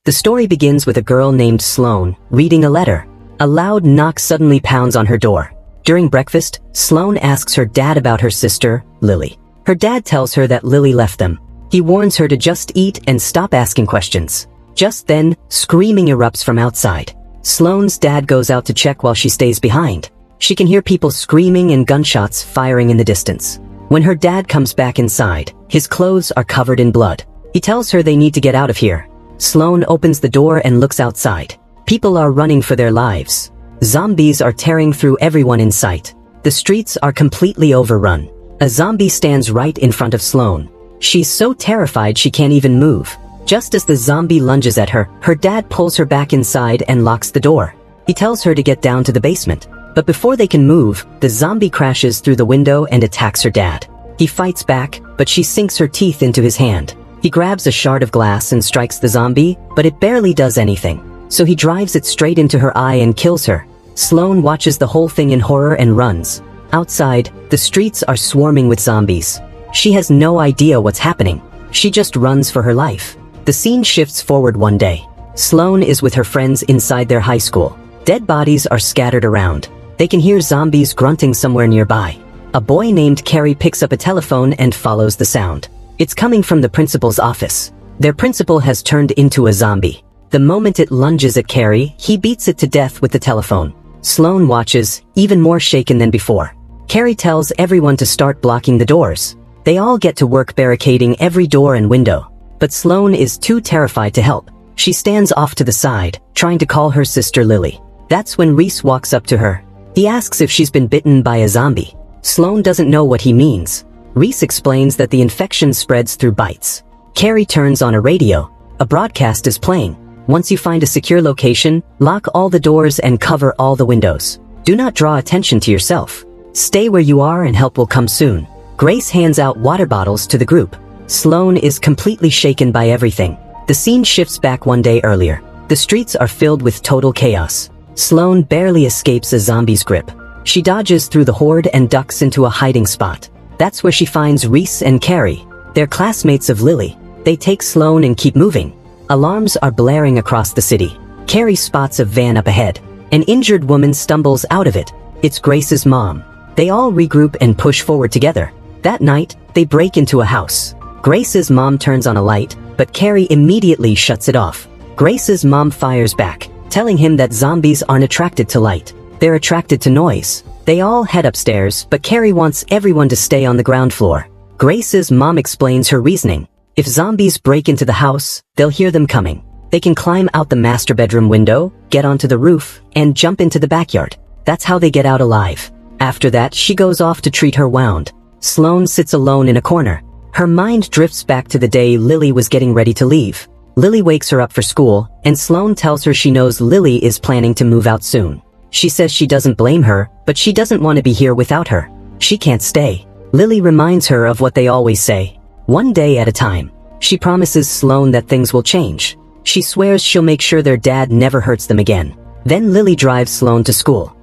The story begins with a girl named Sloane reading a letter. A loud knock suddenly pounds on her door. During breakfast, Sloane asks her dad about her sister, Lily. Her dad tells her that Lily left them. He warns her to just eat and stop asking questions. Just then, screaming erupts from outside. Sloane's dad goes out to check while she stays behind. She can hear people screaming and gunshots firing in the distance. When her dad comes back inside, his clothes are covered in blood. He tells her they need to get out of here. Sloane opens the door and looks outside. People are running for their lives. Zombies are tearing through everyone in sight. The streets are completely overrun. A zombie stands right in front of Sloane. She's so terrified she can't even move. Just as the zombie lunges at her, her dad pulls her back inside and locks the door. He tells her to get down to the basement. But before they can move, the zombie crashes through the window and attacks her dad. He fights back, but she sinks her teeth into his hand. He grabs a shard of glass and strikes the zombie, but it barely does anything. So he drives it straight into her eye and kills her. Sloane watches the whole thing in horror and runs. Outside, the streets are swarming with zombies. She has no idea what's happening. She just runs for her life. The scene shifts forward one day. Sloane is with her friends inside their high school. Dead bodies are scattered around. They can hear zombies grunting somewhere nearby. A boy named Carrie picks up a telephone and follows the sound. It's coming from the principal's office. Their principal has turned into a zombie. The moment it lunges at Carrie, he beats it to death with the telephone. Sloane watches, even more shaken than before. Carrie tells everyone to start blocking the doors. They all get to work barricading every door and window. But Sloane is too terrified to help. She stands off to the side, trying to call her sister Lily. That's when Reese walks up to her. He asks if she's been bitten by a zombie. Sloane doesn't know what he means. Reese explains that the infection spreads through bites. Carrie turns on a radio. A broadcast is playing. Once you find a secure location, lock all the doors and cover all the windows. Do not draw attention to yourself. Stay where you are and help will come soon. Grace hands out water bottles to the group. Sloane is completely shaken by everything. The scene shifts back one day earlier. The streets are filled with total chaos. Sloane barely escapes a zombie's grip. She dodges through the horde and ducks into a hiding spot. That's where she finds Reese and Carrie. They're classmates of Lily. They take Sloane and keep moving. Alarms are blaring across the city. Carrie spots a van up ahead. An injured woman stumbles out of it. It's Grace's mom. They all regroup and push forward together. That night, they break into a house. Grace's mom turns on a light, but Carrie immediately shuts it off. Grace's mom fires back, telling him that zombies aren't attracted to light. They're attracted to noise. They all head upstairs, but Carrie wants everyone to stay on the ground floor. Grace's mom explains her reasoning. If zombies break into the house, they'll hear them coming. They can climb out the master bedroom window, get onto the roof, and jump into the backyard. That's how they get out alive. After that, she goes off to treat her wound. Sloane sits alone in a corner. Her mind drifts back to the day Lily was getting ready to leave. Lily wakes her up for school, and Sloane tells her she knows Lily is planning to move out soon. She says she doesn't blame her, but she doesn't want to be here without her. She can't stay. Lily reminds her of what they always say. One day at a time. She promises Sloane that things will change. She swears she'll make sure their dad never hurts them again. Then Lily drives Sloane to school.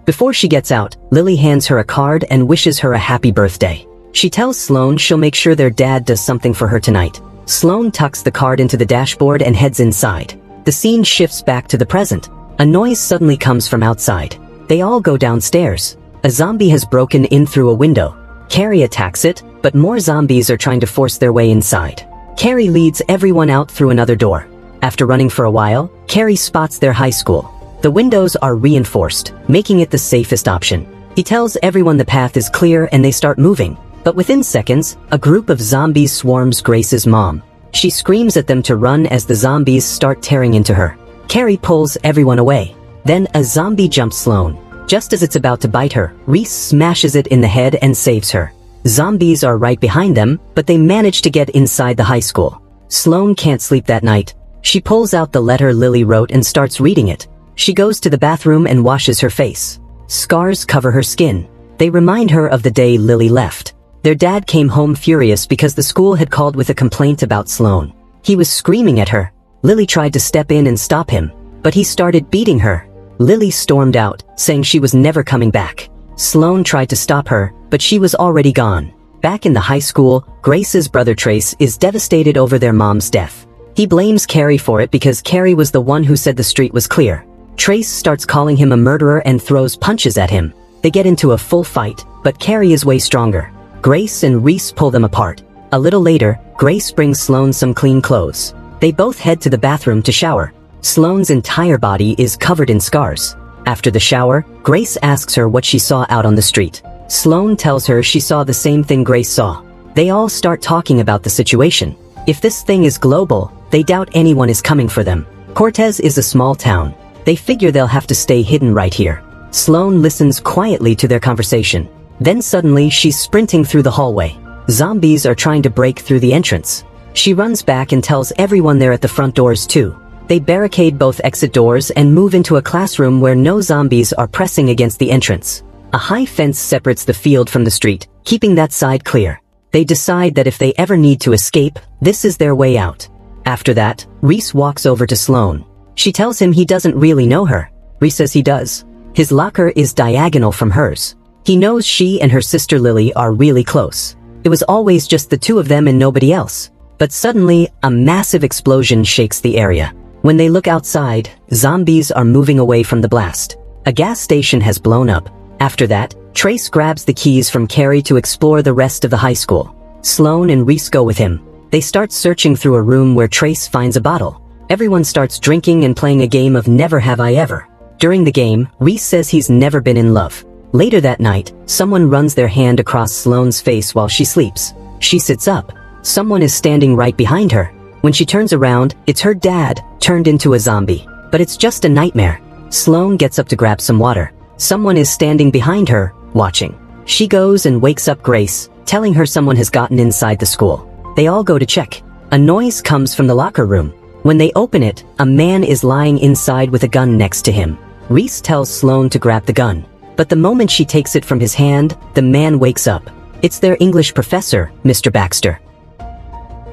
Before she gets out, Lily hands her a card and wishes her a happy birthday. She tells Sloane she'll make sure their dad does something for her tonight. Sloane tucks the card into the dashboard and heads inside. The scene shifts back to the present. A noise suddenly comes from outside. They all go downstairs. A zombie has broken in through a window. Carrie attacks it, but more zombies are trying to force their way inside. Carrie leads everyone out through another door. After running for a while, Carrie spots their high school. The windows are reinforced, making it the safest option. He tells everyone the path is clear and they start moving. But within seconds, a group of zombies swarms Grace's mom. She screams at them to run as the zombies start tearing into her. Carrie pulls everyone away. Then a zombie jumps Sloane. Just as it's about to bite her, Reese smashes it in the head and saves her. Zombies are right behind them, but they manage to get inside the high school. Sloane can't sleep that night. She pulls out the letter Lily wrote and starts reading it. She goes to the bathroom and washes her face. Scars cover her skin. They remind her of the day Lily left. Their dad came home furious because the school had called with a complaint about Sloane. He was screaming at her. Lily tried to step in and stop him, but he started beating her. Lily stormed out, saying she was never coming back. Sloane tried to stop her, but she was already gone. Back in the high school, Grace's brother Trace is devastated over their mom's death. He blames Carrie for it because Carrie was the one who said the street was clear. Trace starts calling him a murderer and throws punches at him. They get into a full fight, but Carrie is way stronger. Grace and Reese pull them apart. A little later, Grace brings Sloane some clean clothes. They both head to the bathroom to shower. Sloane's entire body is covered in scars. After the shower, Grace asks her what she saw out on the street. Sloane tells her she saw the same thing Grace saw. They all start talking about the situation. If this thing is global, they doubt anyone is coming for them. Cortez is a small town. They figure they'll have to stay hidden right here. Sloane listens quietly to their conversation. Then suddenly she's sprinting through the hallway. Zombies are trying to break through the entrance. She runs back and tells everyone they're at the front doors too. They barricade both exit doors and move into a classroom where no zombies are pressing against the entrance. A high fence separates the field from the street, keeping that side clear. They decide that if they ever need to escape, this is their way out. After that, Reese walks over to Sloane. She tells him he doesn't really know her. Reese says he does. His locker is diagonal from hers. He knows she and her sister Lily are really close. It was always just the two of them and nobody else. But suddenly, a massive explosion shakes the area. When they look outside, zombies are moving away from the blast. A gas station has blown up. After that, Trace grabs the keys from Carrie to explore the rest of the high school. Sloane and Reese go with him. They start searching through a room where Trace finds a bottle. Everyone starts drinking and playing a game of Never Have I Ever. During the game, Reese says he's never been in love. Later that night, someone runs their hand across Sloane's face while she sleeps. She sits up. Someone is standing right behind her. When she turns around, it's her dad, turned into a zombie. But it's just a nightmare. Sloane gets up to grab some water. Someone is standing behind her, watching. She goes and wakes up Grace, telling her someone has gotten inside the school. They all go to check. A noise comes from the locker room. When they open it, a man is lying inside with a gun next to him. Reese tells Sloane to grab the gun. But the moment she takes it from his hand, the man wakes up. It's their English professor, Mr. Baxter.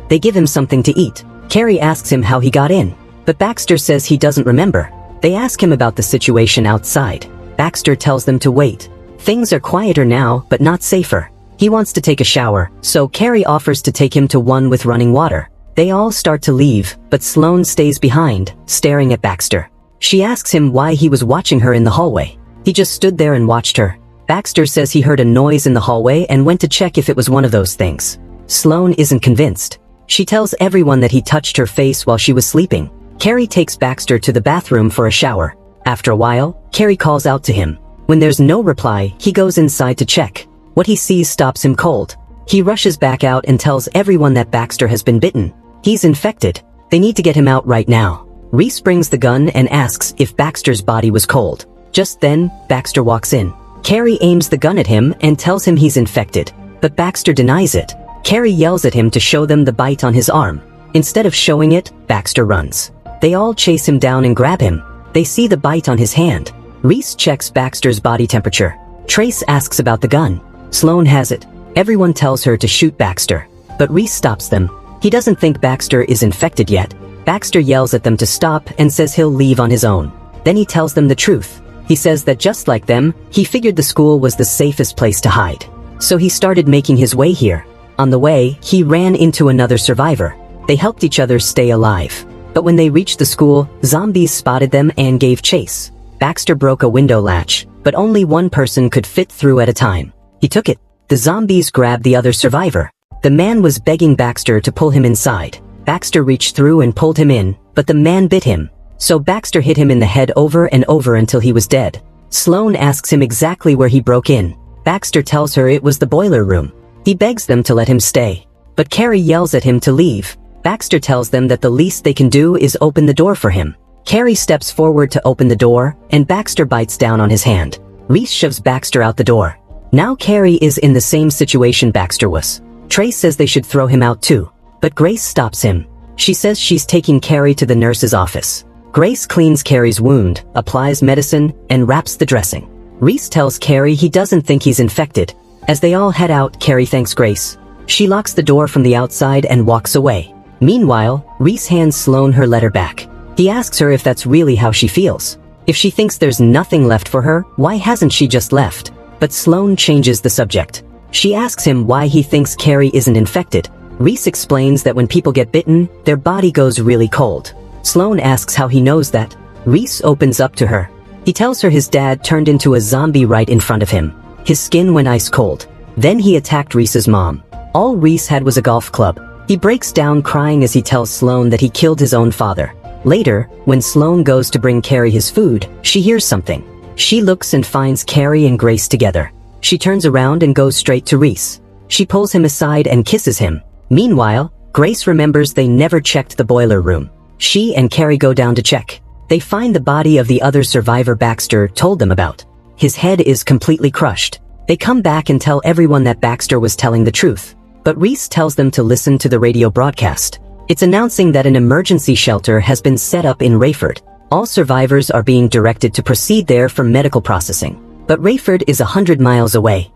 They give him something to eat. Carrie asks him how he got in, but Baxter says he doesn't remember. They ask him about the situation outside. Baxter tells them to wait. Things are quieter now, but not safer. He wants to take a shower, so Carrie offers to take him to one with running water. They all start to leave, but Sloane stays behind, staring at Baxter. She asks him why he was watching her in the hallway. He just stood there and watched her. Baxter says he heard a noise in the hallway and went to check if it was one of those things. Sloane isn't convinced. She tells everyone that he touched her face while she was sleeping. Carrie takes Baxter to the bathroom for a shower. After a while, Carrie calls out to him. When there's no reply, he goes inside to check. What he sees stops him cold. He rushes back out and tells everyone that Baxter has been bitten. He's infected. They need to get him out right now. Reese brings the gun and asks if Baxter's body was cold. Just then, Baxter walks in. Carrie aims the gun at him and tells him he's infected, but Baxter denies it. Carrie yells at him to show them the bite on his arm. Instead of showing it, Baxter runs. They all chase him down and grab him. They see the bite on his hand. Reese checks Baxter's body temperature. Trace asks about the gun. Sloane has it. Everyone tells her to shoot Baxter, but Reese stops them. He doesn't think Baxter is infected yet. Baxter yells at them to stop and says he'll leave on his own. Then he tells them the truth. He says that just like them, he figured the school was the safest place to hide. So he started making his way here. On the way, he ran into another survivor. They helped each other stay alive. But when they reached the school, zombies spotted them and gave chase. Baxter broke a window latch, but only one person could fit through at a time. He took it. The zombies grabbed the other survivor. The man was begging Baxter to pull him inside. Baxter reached through and pulled him in, but the man bit him. So Baxter hit him in the head over and over until he was dead. Sloane asks him exactly where he broke in. Baxter tells her it was the boiler room. He begs them to let him stay. But Carrie yells at him to leave. Baxter tells them that the least they can do is open the door for him. Carrie steps forward to open the door, and Baxter bites down on his hand. Reese shoves Baxter out the door. Now Carrie is in the same situation Baxter was. Trace says they should throw him out too. But Grace stops him. She says she's taking Carrie to the nurse's office. Grace cleans Carrie's wound, applies medicine, and wraps the dressing. Reese tells Carrie he doesn't think he's infected. As they all head out, Carrie thanks Grace. She locks the door from the outside and walks away. Meanwhile, Reese hands Sloane her letter back. He asks her if that's really how she feels. If she thinks there's nothing left for her, why hasn't she just left? But Sloane changes the subject. She asks him why he thinks Carrie isn't infected. Reese explains that when people get bitten, their body goes really cold. Sloane asks how he knows that. Reese opens up to her. He tells her his dad turned into a zombie right in front of him. His skin went ice cold. Then he attacked Reese's mom. All Reese had was a golf club. He breaks down crying as he tells Sloane that he killed his own father. Later, when Sloane goes to bring Carrie his food, she hears something. She looks and finds Carrie and Grace together. She turns around and goes straight to Reese. She pulls him aside and kisses him. Meanwhile, Grace remembers they never checked the boiler room. She and Carrie go down to check. They find the body of the other survivor Baxter told them about. His head is completely crushed. They come back and tell everyone that Baxter was telling the truth. But Reese tells them to listen to the radio broadcast. It's announcing that an emergency shelter has been set up in Rayford. All survivors are being directed to proceed there for medical processing. But Rayford is 100 miles away.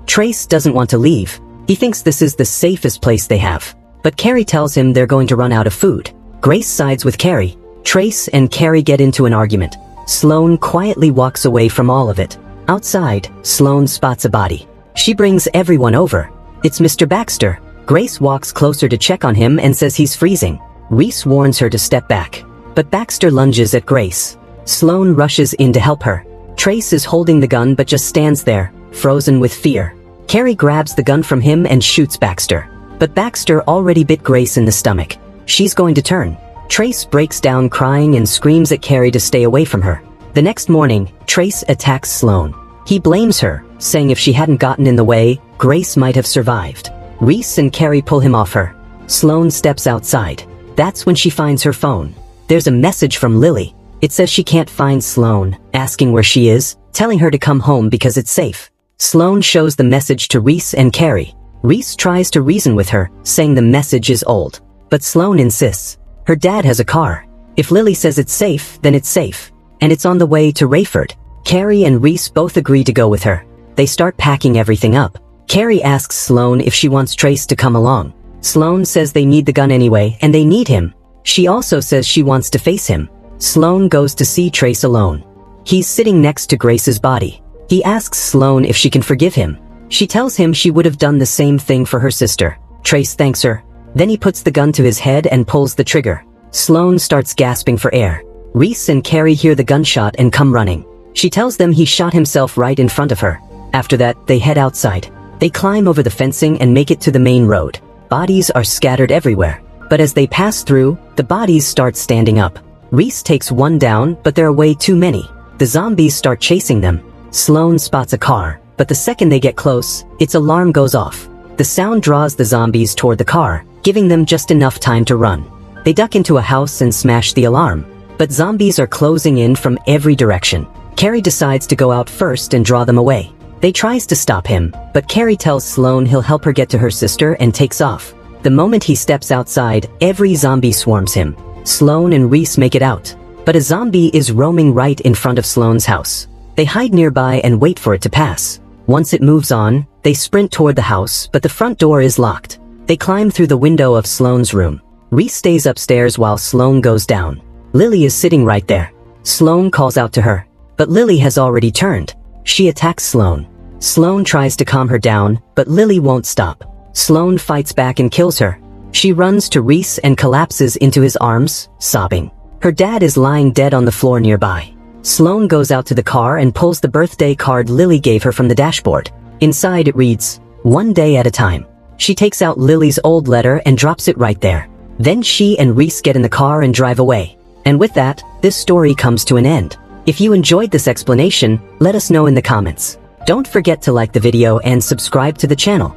Trace doesn't want to leave. He thinks this is the safest place they have. But Carrie tells him they're going to run out of food. Grace sides with Carrie. Trace and Carrie get into an argument. Sloane quietly walks away from all of it. Outside, Sloane spots a body. She brings everyone over. It's Mr. Baxter. Grace walks closer to check on him and says he's freezing. Reese warns her to step back. But Baxter lunges at Grace. Sloane rushes in to help her. Trace is holding the gun but just stands there, frozen with fear. Carrie grabs the gun from him and shoots Baxter. But Baxter already bit Grace in the stomach. She's going to turn. Trace breaks down crying and screams at Carrie to stay away from her. The next morning, Trace attacks Sloane. He blames her, saying if she hadn't gotten in the way, Grace might have survived. Reese and Carrie pull him off her. Sloane steps outside. That's when she finds her phone. There's a message from Lily. It says she can't find Sloane, asking where she is, telling her to come home because it's safe. Sloane shows the message to Reese and Carrie. Reese tries to reason with her, saying the message is old. But Sloane insists. Her dad has a car. If Lily says it's safe, then it's safe. And it's on the way to Rayford. Carrie and Reese both agree to go with her. They start packing everything up. Carrie asks Sloane if she wants Trace to come along. Sloane says they need the gun anyway, and they need him. She also says she wants to face him. Sloane goes to see Trace alone. He's sitting next to Grace's body. He asks Sloane if she can forgive him. She tells him she would have done the same thing for her sister. Trace thanks her. Then he puts the gun to his head and pulls the trigger. Sloane starts gasping for air. Reese and Carrie hear the gunshot and come running. She tells them he shot himself right in front of her. After that, they head outside. They climb over the fencing and make it to the main road. Bodies are scattered everywhere. But as they pass through, the bodies start standing up. Reese takes one down, but there are way too many. The zombies start chasing them. Sloane spots a car, but the second they get close, its alarm goes off. The sound draws the zombies toward the car, giving them just enough time to run. They duck into a house and smash the alarm. But zombies are closing in from every direction. Carrie decides to go out first and draw them away. They tries to stop him, but Carrie tells Sloane he'll help her get to her sister and takes off. The moment he steps outside, every zombie swarms him. Sloane and Reese make it out. But a zombie is roaming right in front of Sloane's house. They hide nearby and wait for it to pass. Once it moves on, they sprint toward the house, but the front door is locked. They climb through the window of Sloane's room. Reese stays upstairs while Sloane goes down. Lily is sitting right there. Sloane calls out to her. But Lily has already turned. She attacks Sloane. Sloane tries to calm her down, but Lily won't stop. Sloane fights back and kills her. She runs to Reese and collapses into his arms, sobbing. Her dad is lying dead on the floor nearby. Sloane goes out to the car and pulls the birthday card Lily gave her from the dashboard. Inside it reads, "One day at a time." She takes out Lily's old letter and drops it right there. Then she and Reese get in the car and drive away. And with that, this story comes to an end. If you enjoyed this explanation, let us know in the comments. Don't forget to like the video and subscribe to the channel.